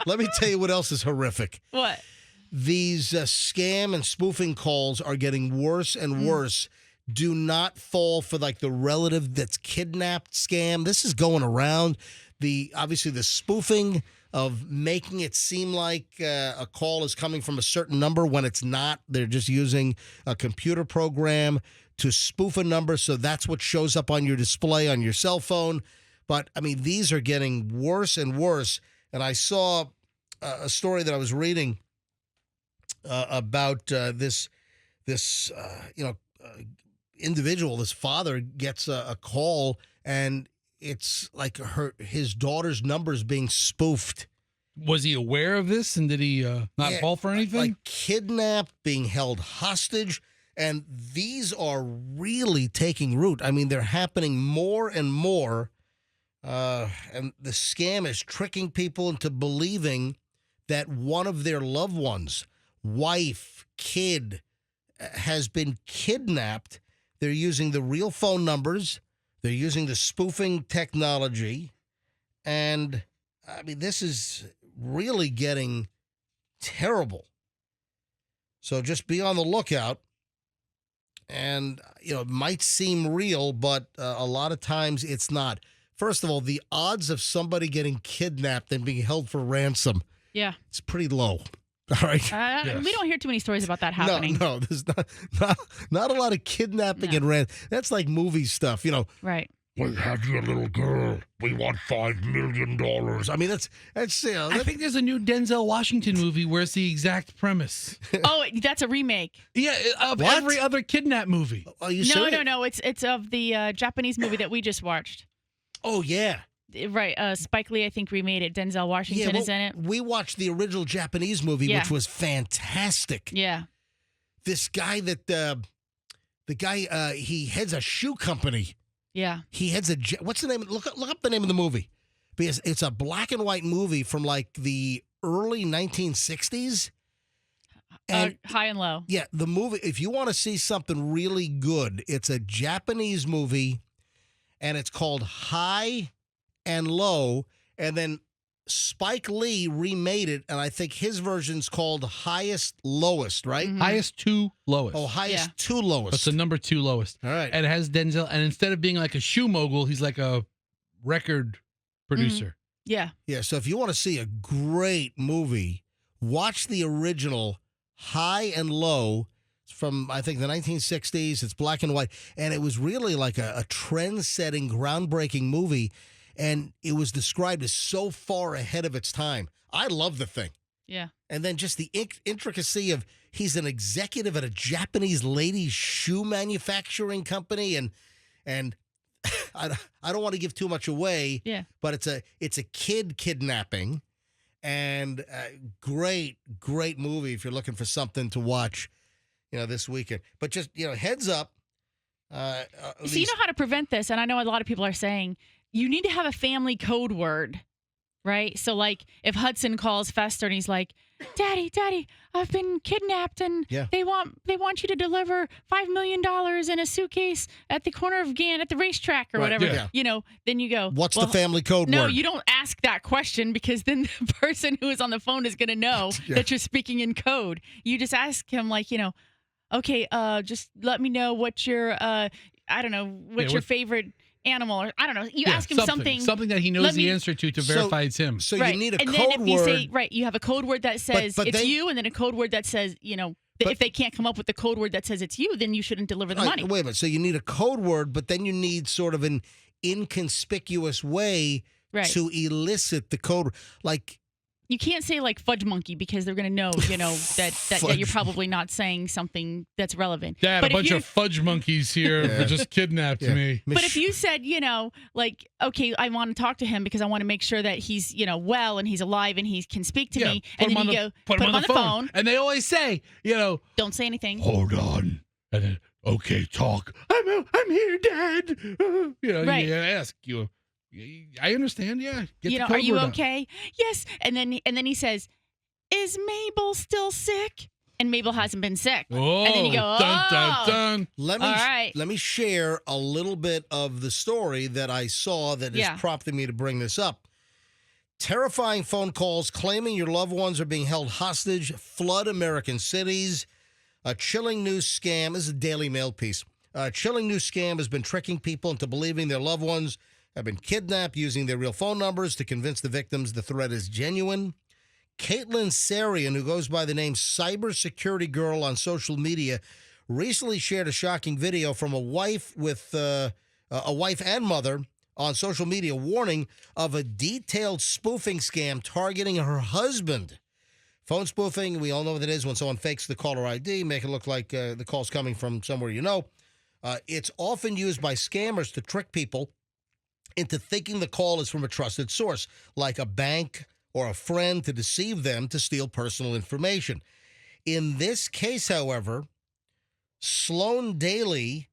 Let me tell you what else is horrific. What? These scam and spoofing calls are getting worse and worse. Do not fall for like the relative that's kidnapped scam. This is going around. Obviously the spoofing of making it seem like a call is coming from a certain number when it's not. They're just using a computer program to spoof a number, so that's what shows up on your display on your cell phone. But, I mean, these are getting worse and worse. And I saw a story that I was reading about this individual, this father gets a call, and it's like his daughter's numbers being spoofed. Was he aware of this, and did he not fall for anything? Like kidnapped, being held hostage, and these are really taking root. I mean, they're happening more and more, and the scam is tricking people into believing that one of their loved ones, wife, kid, has been kidnapped. They're using the real phone numbers. They're using the spoofing technology. And, I mean, this is really getting terrible. So just be on the lookout. And, it might seem real, but a lot of times it's not. First of all, the odds of somebody getting kidnapped and being held for ransom, it's pretty low. All right. Yes. We don't hear too many stories about that happening. No, there's not a lot of kidnapping and ransom. That's like movie stuff, Right. We have your little girl. We want $5 million. I mean, that's I think there's a new Denzel Washington movie where it's the exact premise. Oh, that's a remake. Yeah, of every other kidnap movie. Are you serious? No. It's of the Japanese movie that we just watched. Oh, yeah. Right. Spike Lee, I think, remade it. Denzel Washington is in it. We watched the original Japanese movie, which was fantastic. Yeah. This guy he heads a shoe company. Yeah. He heads what's the name? Look up the name of the movie. Because it's a black and white movie from like the early 1960s. And High and Low. Yeah, the movie, if you want to see something really good, it's a Japanese movie, and it's called High and Low, and then Spike Lee remade it, and I think his version's called Highest Lowest, right? Mm-hmm. Highest to lowest. Oh, Highest to Lowest. It's the number 2 lowest. All right. And it has Denzel, and instead of being like a shoe mogul, he's like a record producer. Yeah. Yeah, so if you want to see a great movie, watch the original High and Low. It's from, I think, the 1960s. It's black and white, and it was really like a trend-setting, groundbreaking movie. And it was described as so far ahead of its time. I love the thing. Yeah. And then just the intricacy of he's an executive at a Japanese ladies' shoe manufacturing company. And I don't want to give too much away. Yeah. But it's a kid kidnapping. And great movie if you're looking for something to watch, this weekend. But just, heads up. So you know how to prevent this, and I know a lot of people are saying, you need to have a family code word, right? So, like, if Hudson calls Fester and he's like, Daddy, I've been kidnapped, and they want you to deliver $5 million in a suitcase at the corner of Gann at the racetrack or whatever. Yeah. Then you go, what's the family code word? No, you don't ask that question, because then the person who is on the phone is going to know that you're speaking in code. You just ask him, like, okay, just let me know what your, your favorite animal, or I don't know. You ask him something that he knows the answer to verify it's him. So you need a code word. And then if you say, you have a code word that says it's you, and then a code word that says, if they can't come up with the code word that says it's you, then you shouldn't deliver the money. Wait a minute. So you need a code word, but then you need sort of an inconspicuous way to elicit the code. Like, you can't say like fudge monkey, because they're going to know, that you're probably not saying something that's relevant. Dad, a bunch of fudge monkeys here just kidnapped me. But if you said, like, okay, I want to talk to him because I want to make sure that he's, well, and he's alive and he can speak to me. And then you go, put him on the phone. And they always say, don't say anything. Hold on. And then, okay, talk. I'm here, Dad. You ask you. I understand. Yeah. Are you okay? Yes. And then he says, "Is Mabel still sick?" And Mabel hasn't been sick. Oh, and then you go, dun, dun, dun. Let me share a little bit of the story that I saw that is prompting me to bring this up. Terrifying phone calls claiming your loved ones are being held hostage flood American cities. A chilling news scam. This is a Daily Mail piece. A chilling news scam has been tricking people into believing their loved ones have been kidnapped using their real phone numbers to convince the victims the threat is genuine. Caitlin Sarian, who goes by the name Cybersecurity Girl on social media, recently shared a shocking video from a wife and mother on social media warning of a detailed spoofing scam targeting her husband. Phone spoofing, we all know what it is when someone fakes the caller ID, make it look like the call's coming from somewhere you know. It's often used by scammers to trick people into thinking the call is from a trusted source, like a bank or a friend, to deceive them to steal personal information. In this case, however, Sloan Daly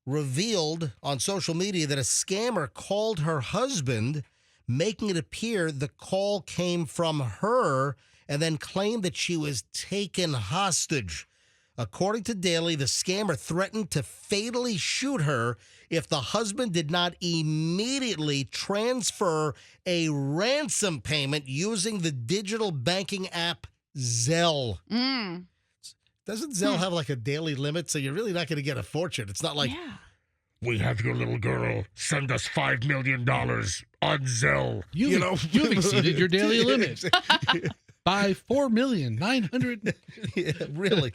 revealed on social media that a scammer called her husband, making it appear the call came from her, and then claimed that she was taken hostage. According to Daly, the scammer threatened to fatally shoot her if the husband did not immediately transfer a ransom payment using the digital banking app Zelle. Doesn't Zelle have like a daily limit? So you're really not going to get a fortune. It's not like, we have your little girl. Send us $5 million on Zelle. You've exceeded your daily limit by $4,900,000. Yeah, really.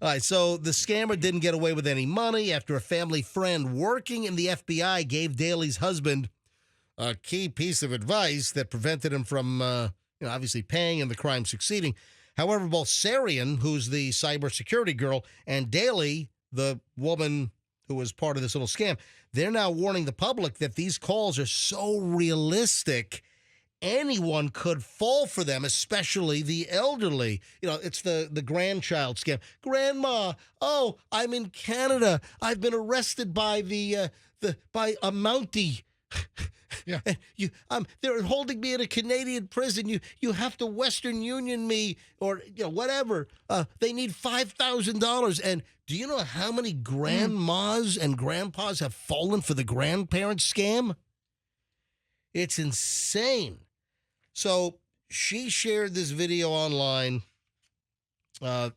All right, so the scammer didn't get away with any money after a family friend working in the FBI gave Daly's husband a key piece of advice that prevented him from, obviously paying and the crime succeeding. However, both Sarian, who's the cybersecurity girl, and Daly, the woman who was part of this little scam, they're now warning the public that these calls are so realistic, anyone could fall for them, especially the elderly. It's the grandchild scam. Grandma, oh, I'm in Canada. I've been arrested by by a Mountie. Yeah. They're holding me in a Canadian prison. You have to Western Union me or whatever. They need $5,000. And do you know how many grandmas and grandpas have fallen for the grandparents scam? It's insane. So she shared this video online. The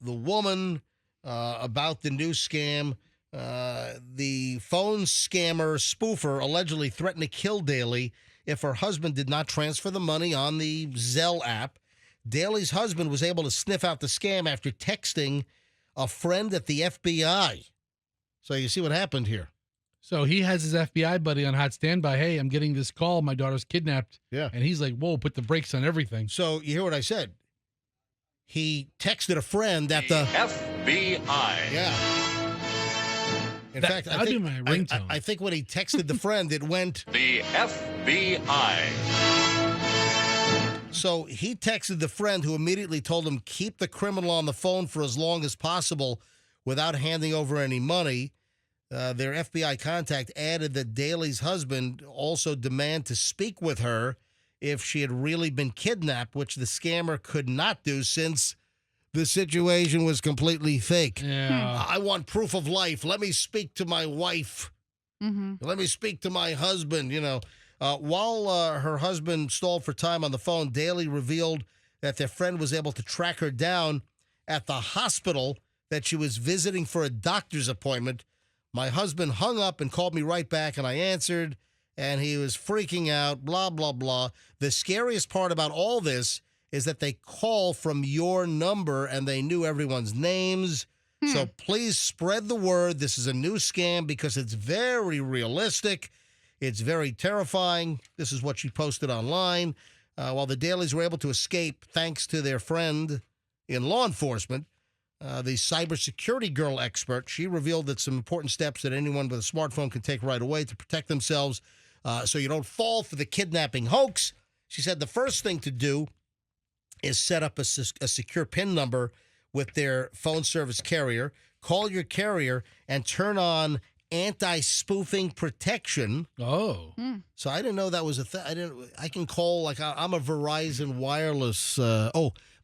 woman about the new scam. The phone scammer spoofer allegedly threatened to kill Daly if her husband did not transfer the money on the Zelle app. Daly's husband was able to sniff out the scam after texting a friend at the FBI. So you see what happened here. So he has his FBI buddy on hot standby. Hey, I'm getting this call. My daughter's kidnapped. Yeah. And he's like, whoa, put the brakes on everything. So you hear what I said? He texted a friend at the FBI. Yeah. In fact, I think, my ringtone. I think when he texted the friend, it went, The FBI. So he texted the friend, who immediately told him keep the criminal on the phone for as long as possible without handing over any money. Their FBI contact added that Daly's husband also demanded to speak with her if she had really been kidnapped, which the scammer could not do since the situation was completely fake. Yeah. I want proof of life. Let me speak to my wife. Let me speak to my husband. While her husband stalled for time on the phone, Daly revealed that their friend was able to track her down at the hospital that she was visiting for a doctor's appointment. My husband hung up and called me right back, and I answered, and he was freaking out, blah, blah, blah. The scariest part about all this is that they call from your number and they knew everyone's names. So please spread the word. This is a new scam because it's very realistic. It's very terrifying. This is what she posted online. While the Dalys were able to escape thanks to their friend in law enforcement, the cybersecurity girl expert, she revealed that some important steps that anyone with a smartphone can take right away to protect themselves so you don't fall for the kidnapping hoax. She said the first thing to do is set up a secure PIN number with their phone service carrier. Call your carrier and turn on anti-spoofing protection. Oh. So I didn't know that was a thing. I can call, like, I'm a Verizon wireless.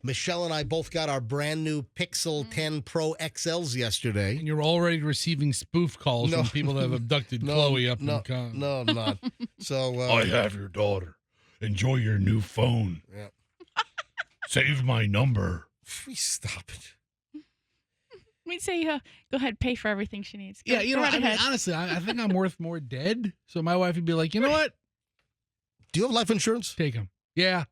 Michelle and I both got our brand new Pixel 10 Pro XLs yesterday. And you're already receiving spoof calls from people that have abducted Chloe up in Con. No, I'm not. So I have your daughter. enjoy your new phone. Yeah. Save my number. Please stop it. We'd say, go ahead, pay for everything she needs. Go, Yeah, you know, go right I mean, ahead. honestly, I think I'm worth more dead. So my wife would be like, you know what? Do you have life insurance? Take him. Yeah.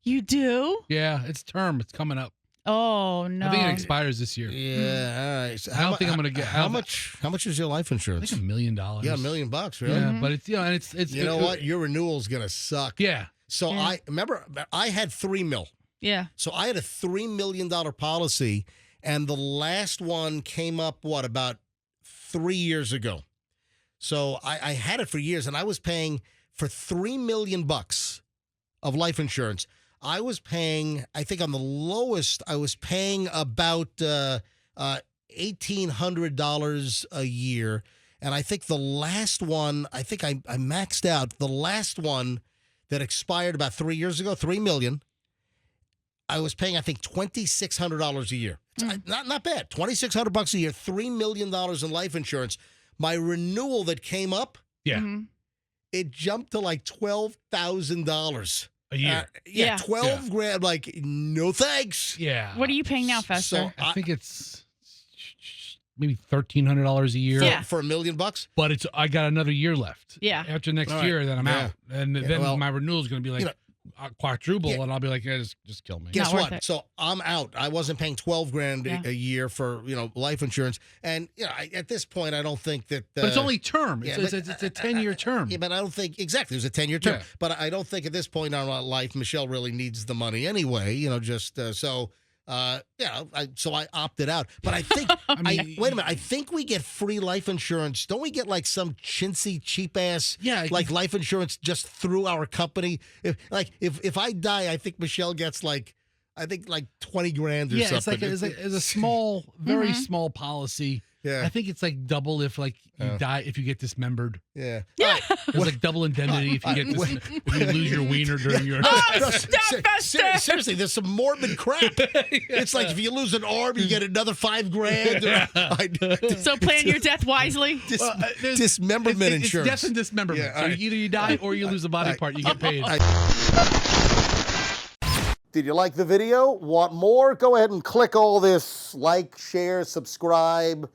You do? Yeah. It's term. It's coming up. Oh, no. I think it expires this year. Yeah. All right. So I don't think I'm going to get how much is your life I insurance? think $1 million. Yeah, $1 million, really? Yeah, but it's, you know, and it's You know what? Your renewal's gonna suck. Yeah. So Yeah. I remember I had $3 million. Yeah. So I had a $3 million policy, and the last one came up about 3 years ago. So I had it for years, and I was paying for $3 million of life insurance. I was paying, I think on the lowest, I was paying about $1,800 a year. And I think the last one, I think I maxed out. The last one that expired about 3 years ago, $3 million, I was paying, I think, $2,600 a year. Not bad. $2,600 a year, $3 million in life insurance. My renewal that came up, Mm-hmm. it jumped to like $12,000 a year. Yeah. 12 grand. Like, no thanks. Yeah. What are you paying now, Fester? So I think it's maybe $1,300 a year. Yeah. for $1 million. But I got another year left. Yeah. After next All right. year, then I'm Yeah. out. And Yeah, then well, my renewal is going to be like you know, quadruple, yeah. and I'll be like, yeah, just kill me. Guess Not worth what? it. So I'm out. I wasn't paying 12 grand Yeah. a year for, life insurance. And, at this point, I don't think that. But it's only term. yeah, It's, but- it's a 10-year term. Yeah, but I don't think exactly. It was a 10-year term, Yeah. but I don't think at this point in our life, Michelle really needs the money anyway. So I opted out. But I think wait a minute. I think we get free life insurance. Don't we get like some chintzy, cheap ass like life insurance just through our company? If I die, I think Michelle gets like 20 grand or something. It's a small, very small policy. Yeah. I think it's like double if you die, if you get dismembered. Yeah. There's like double indemnity if you get if you lose your wiener during your. Stop, Fester! Seriously, there's some morbid crap. It's like if you lose an arm, you get another $5 grand. So plan your death wisely. Dismemberment It's insurance. death and dismemberment. Yeah, So all right. either you die or you lose a body part, you get paid. Did you like the video? Want more? Go ahead and click all this like, share, subscribe.